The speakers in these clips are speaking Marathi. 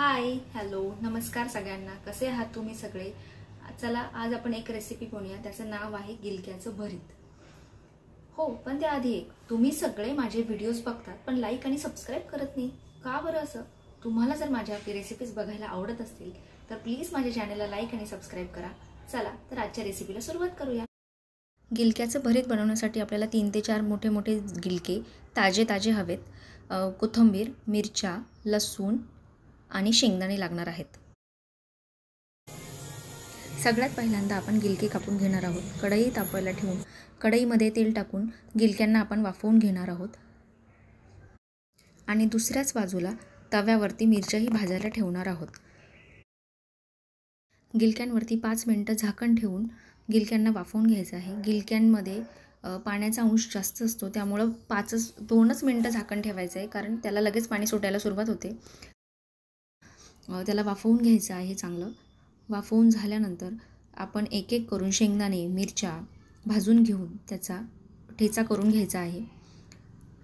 हाय हॅलो नमस्कार सगळ्यांना, कसे आहात तुम्ही सगळे। चला आज आपण एक रेसिपी बनवूया, त्याचं नाव आहे गिलक्याचं भरीत। हो, पण त्याआधी एक, तुम्ही सगळे माझे व्हिडिओज बघतात पण लाईक आणि सबस्क्राईब करत नाही का बरं असं? तुम्हाला जर माझ्या रेसिपीज बघायला आवडत असतील तर प्लीज माझ्या चॅनलला लाईक आणि सबस्क्राईब करा। चला तर आजच्या रेसिपीला सुरुवात करूया। गिलक्याचं भरीत बनवण्यासाठी आपल्याला 3 ते 4 मोठे मोठे गिलके ताजे हवेत, कोथिंबीर, मिरच्या, लसूण आणि शेंगदाणे लागणार आहेत। सगळ्यात पहिल्यांदा आपण गिलके कापून घेणार आहोत। कढई तापवायला ठेवून कढईमध्ये तेल टाकून गिलक्यांना आपण वाफवून घेणार आहोत आणि दुसऱ्याच बाजूला तव्यावरती मिरच्याही भाजायला ठेवणार आहोत। गिलक्यांवरती 5 मिनिटं झाकण ठेवून गिलक्यांना वाफवून घ्यायचं आहे। गिलक्यांमध्ये पाण्याचा अंश जास्त असतो, त्यामुळे 2च मिनिटं झाकण ठेवायचं आहे, कारण त्याला लगेच पाणी सुटायला सुरुवात होते। त्याला वाफवून घ्यायचं आहे चांगलं। वाफवून झाल्यानंतर आपण एक एक करून शेंगदाणे, मिरच्या भाजून घेऊन त्याचा ठेचा करून घ्यायचा आहे।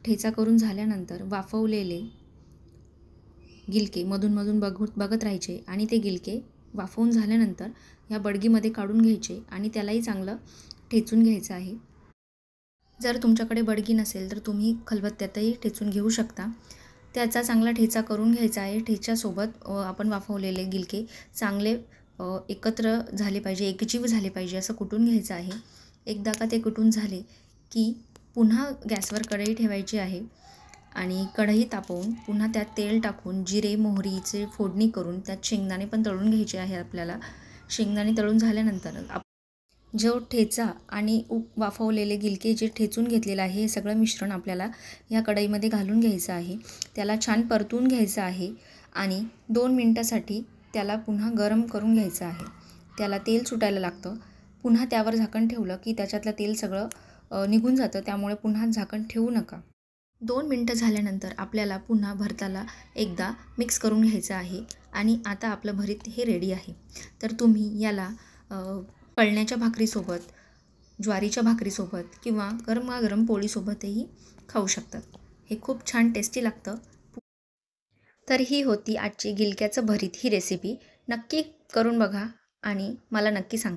ठेचा करून झाल्यानंतर वाफवलेले गिलके मधून बघत राहायचे आणि ते गिलके वाफवून झाल्यानंतर या बडगीमध्ये काढून घ्यायचे आणि त्यालाही चांगलं ठेचून घ्यायचं आहे। जर तुमच्याकडे बडगी नसेल तर तुम्ही खलबत्त्यातही ठेचून घेऊ शकता। त्याचा चांगला ठेचा करून घ्यायचा आहे। ठेच्यासोबत आपण वाफवलेले गिलके चांगले एकत्र झाले पाहिजे, एकजीव झाले पाहिजे असं कुटून घ्यायचं आहे। एकदा का ते कुटून झाले की पुन्हा गॅसवर कढई ठेवायची आहे आणि कढई तापवून पुन्हा त्यात तेल टाकून जिरे मोहरीचे फोडणी करून त्यात शेंगदाणे पण तळून घ्यायचे आहे आपल्याला। शेंगदाणे तळून झाल्यानंतर जो ठेचा आणि वाफवलेले गिलके जे ठेचून घेतलेलं आहे हे सगळं मिश्रण आपल्याला या कढईमध्ये घालून घ्यायचं आहे। त्याला छान परतून घ्यायचं आहे आणि 2 मिनिटासाठी त्याला पुन्हा गरम करून घ्यायचं आहे। त्याला तेल सुटायला लागतं, पुन्हा त्यावर झाकण ठेवलं की त्याच्यातलं तेल सगळं निघून जातं, त्यामुळे पुन्हा झाकण ठेवू नका। 2 मिनिटं झाल्यानंतर आपल्याला पुन्हा भरताला एकदा मिक्स करून घ्यायचं आहे आणि आता आपलं भरीत हे रेडी आहे। तर तुम्ही याला कळण्याच्या भाकरीसोबत, ज्वारीच्या भाकरीसोबत किंवा गरमागरम पोळीसोबतही खाऊ शकतात। हे खूप छान टेस्टी लागतं। तर ही होती आजची गिलक्याचं भरीत ही रेसिपी। नक्की करून बघा आणि मला नक्की सांगा।